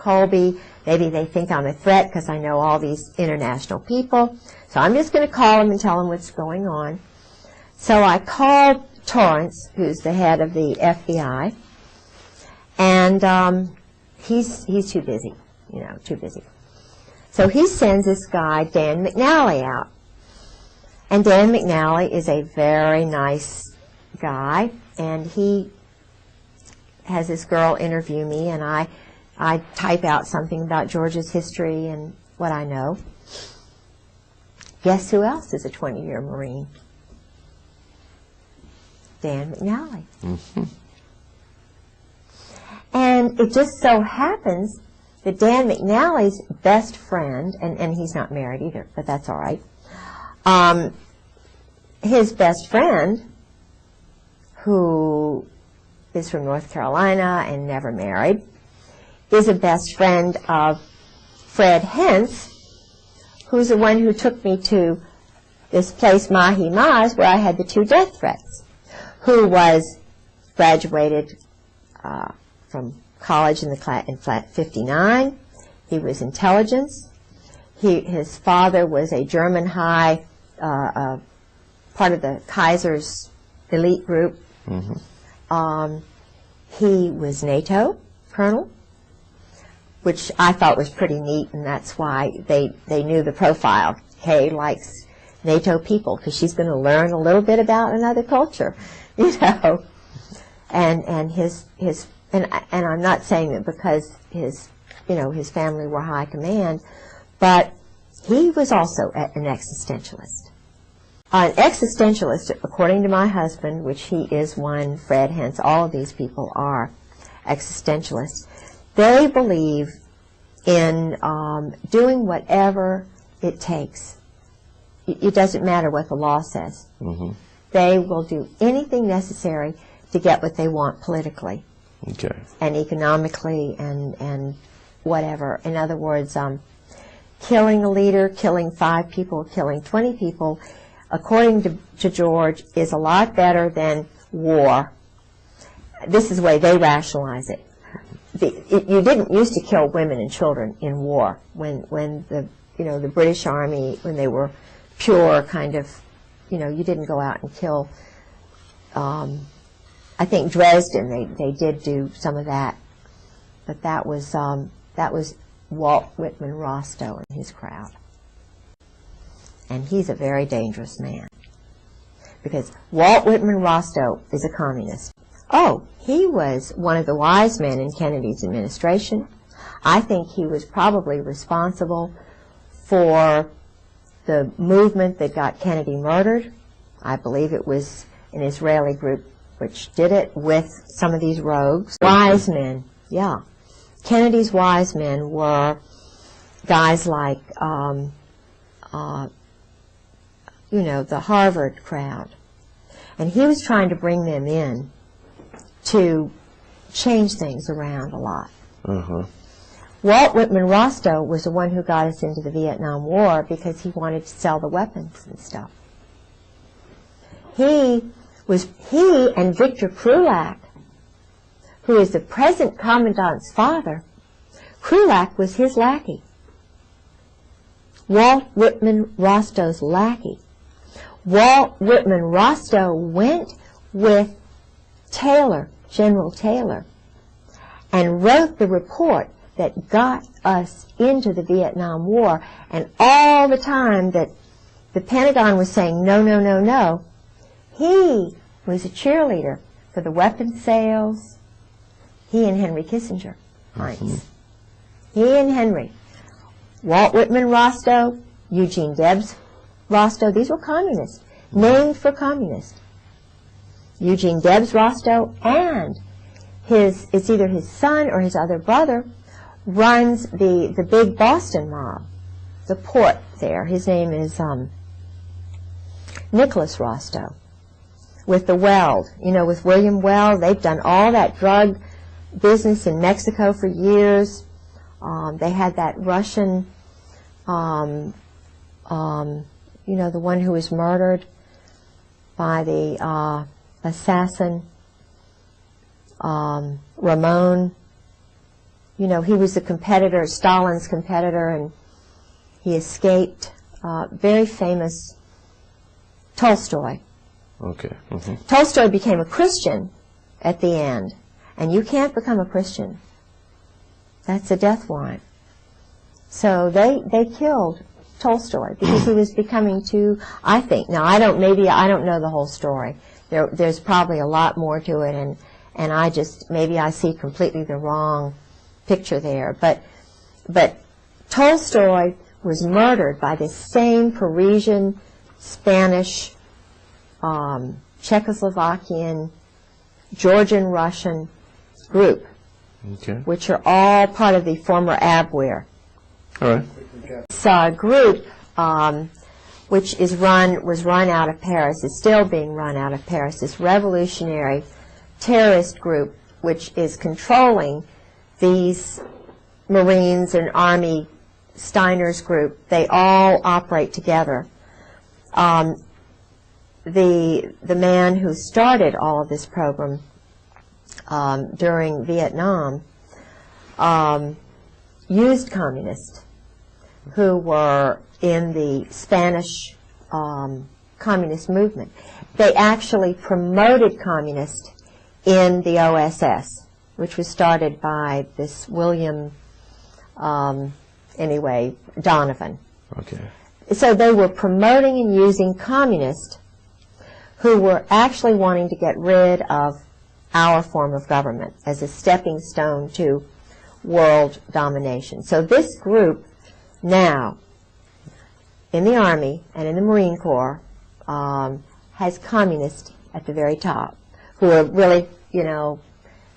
Colby. Maybe they think I'm a threat because I know all these international people. So I'm just going to call them and tell them what's going on. So I called Torrance, who's the head of the FBI, and he's too busy, too busy. So he sends this guy, Dan McNally, out. And Dan McNally is a very nice guy, and he has this girl interview me, and I type out something about Georgia's history and what I know. Guess who else is a 20-year Marine? Dan McNally. Mm-hmm. And it just so happens that Dan McNally's best friend, and he's not married either, but that's all right, his best friend, who is from North Carolina and never married, is a best friend of Fred Hentz, who's the one who took me to this place, Mahi Maz, where I had the 2 death threats, who was graduated from college in flat 59. He was intelligence. His father was a German high, part of the Kaiser's elite group. Mm-hmm. He was NATO colonel, which I thought was pretty neat, and that's why they knew the profile. Kay likes NATO people because she's going to learn a little bit about another culture, And I'm not saying that because his family were high command, but he was also an existentialist. An existentialist, according to my husband, which he is one, Fred Hentz, all of these people are existentialists. They believe in doing whatever it takes. It doesn't matter what the law says. Mm-hmm. They will do anything necessary to get what they want politically. Okay. And economically and whatever. In other words, killing a leader, killing 5 people, killing 20 people, according to George, is a lot better than war. This is the way they rationalize it. You didn't used to kill women and children in war when the British Army, when they were pure kind of, you didn't go out and kill. I think Dresden, they did do some of that, but that was Walt Whitman Rostow and his crowd. And he's a very dangerous man, because Walt Whitman Rostow is a communist. Oh, he was one of the wise men in Kennedy's administration. I think he was probably responsible for the movement that got Kennedy murdered. I believe it was an Israeli group which did it with some of these rogues. Wise men, yeah. Kennedy's wise men were guys like, the Harvard crowd. And he was trying to bring them in to change things around a lot. Uh-huh. Walt Whitman Rostow was the one who got us into the Vietnam War because he wanted to sell the weapons and stuff. He and Victor Krulak, who is the present commandant's father, Krulak was his lackey. Walt Whitman Rostow's lackey. Walt Whitman Rostow went with Taylor, General Taylor, and wrote the report that got us into the Vietnam War. And all the time that the Pentagon was saying, no, no, no, no, he was a cheerleader for the weapons sales. He and Henry Kissinger, Heinz. Mm-hmm. He and Henry. Walt Whitman Rostow, Eugene Debs Rostow, these were communists, named for communists. Eugene Debs Rostow and it's either his son or his other brother, runs the big Boston mob, the port there. His name is Nicholas Rostow. With the Weld, with William Weld, they've done all that drug business in Mexico for years. They had that Russian, the one who was murdered by the assassin, Ramon. he was a competitor, Stalin's competitor, and he escaped. Very famous Tolstoy. Okay. Mm-hmm. Tolstoy became a Christian at the end, and you can't become a Christian. That's a death warrant. So they killed Tolstoy because he was becoming too, I think, now I don't know the whole story. There's probably a lot more to it, and maybe I see completely the wrong picture there. But Tolstoy was murdered by this same Parisian, Spanish, Czechoslovakian, Georgian, Russian group, which are all part of the former Abwehr. All right. This group, which was run out of Paris, is still being run out of Paris, this revolutionary terrorist group, which is controlling these Marines and Army, Steiner's group. They all operate together. The man who started all of this program during Vietnam used communists who were in the Spanish communist movement. They actually promoted communists in the OSS, which was started by this William, Donovan. Okay. So they were promoting and using communists who were actually wanting to get rid of our form of government as a stepping stone to world domination. So this group now in the Army and in the Marine Corps has communists at the very top who are really,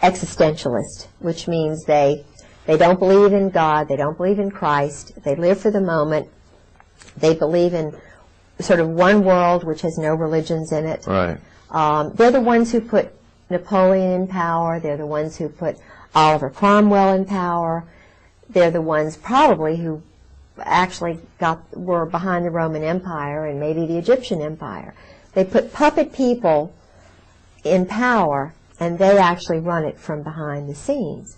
existentialist, which means they don't believe in God, they don't believe in Christ, they live for the moment, they believe in sort of one world which has no religions in it. Right. They're the ones who put Napoleon in power, they're the ones who put Oliver Cromwell in power, they're the ones probably who actually were behind the Roman Empire and maybe the Egyptian Empire. They put puppet people in power, and they actually run it from behind the scenes.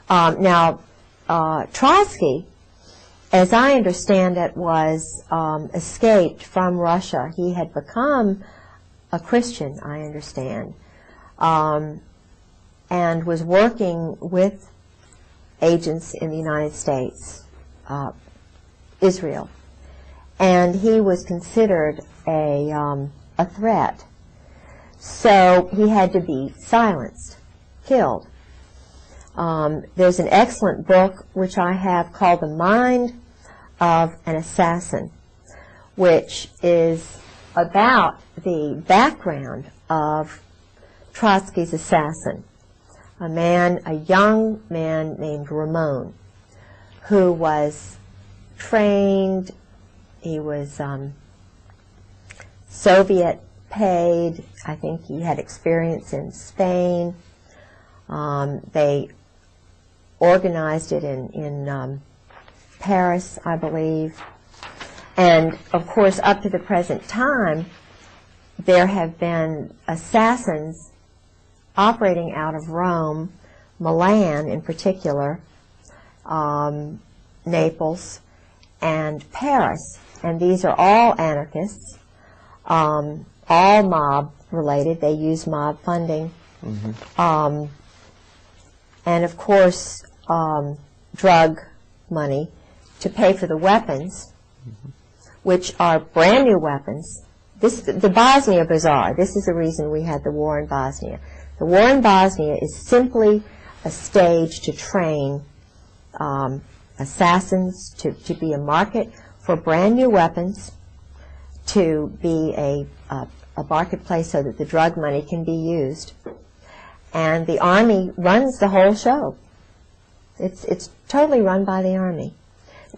Now, Trotsky, as I understand it, was escaped from Russia. He had become a Christian, I understand, and was working with agents in the United States, Israel, and he was considered a threat. So he had to be silenced, killed. There's an excellent book which I have called The Mind of an Assassin, which is about the background of Trotsky's assassin, a young man named Ramon, who was trained, he was Soviet paid, I think he had experience in Spain. They organized it in Paris, I believe. And, of course, up to the present time, there have been assassins operating out of Rome, Milan in particular, Naples, and Paris. And these are all anarchists, all mob-related. They use mob funding. And, of course, drug money to pay for the weapons, which are brand new weapons. The Bosnia Bazaar, this is the reason we had the war in Bosnia. The war in Bosnia is simply a stage to train assassins, to be a market for brand new weapons, to be a marketplace so that the drug money can be used. And the Army runs the whole show. It's totally run by the Army.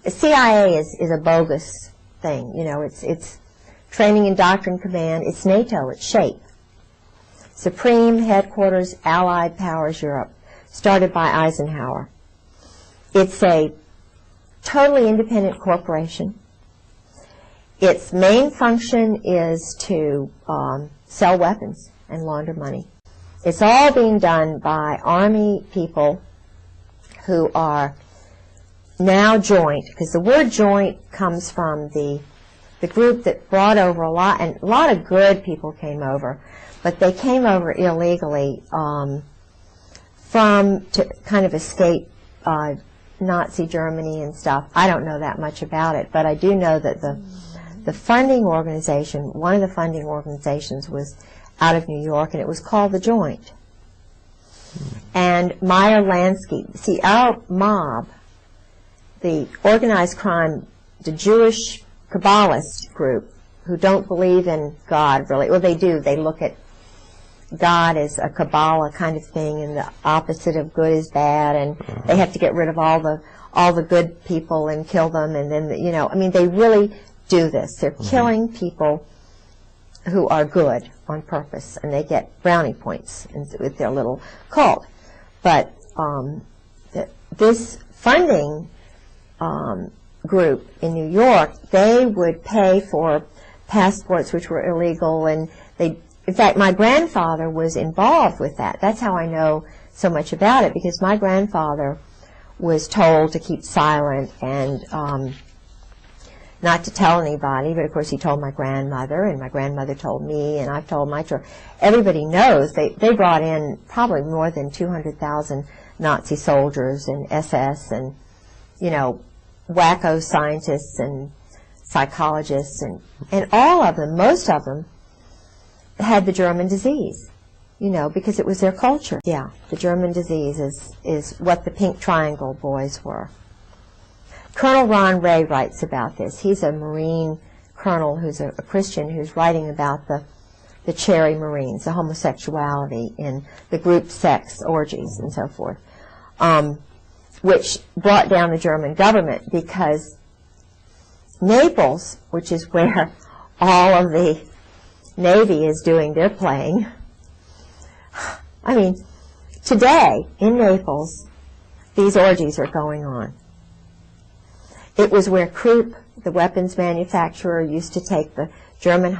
The CIA is a bogus thing. It's training and doctrine command. It's NATO. It's SHAPE. Supreme Headquarters Allied Powers Europe, started by Eisenhower. It's a totally independent corporation. Its main function is to sell weapons and launder money. It's all being done by Army people who are now joint, because the word joint comes from the group that brought over a lot, and a lot of good people came over, but they came over illegally to kind of escape Nazi Germany and stuff. I don't know that much about it, but I do know that the funding organization, one of the funding organizations was out of New York, and it was called the Joint. And Meyer Lansky, see, our mob, the organized crime, the Jewish Kabbalist group, who don't believe in God really, well they do, they look at God as a Kabbalah kind of thing, and the opposite of good is bad, and they have to get rid of all the good people and kill them, and then, you know, I mean, they really do this. They're killing people who are good on purpose, and they get brownie points with their little cult. But this funding group in New York, they would pay for passports which were illegal, and in fact, my grandfather was involved with that. That's how I know so much about it, because my grandfather was told to keep silent and not to tell anybody, but of course he told my grandmother, and my grandmother told me, and I've told my children. Everybody knows they brought in probably more than 200,000 Nazi soldiers and SS and, you know, wacko scientists and psychologists, and all of them, most of them, had the German disease, you know, because it was their culture. Yeah, the German disease is what the Pink Triangle boys were. Colonel Ron Ray writes about this. He's a Marine colonel who's a Christian who's writing about the Cherry Marines, the homosexuality in the group sex orgies and so forth, which brought down the German government, because Naples, which is where all of the Navy is doing their playing. I mean, today in Naples, these orgies are going on. It was where Krupp, the weapons manufacturer, used to take the German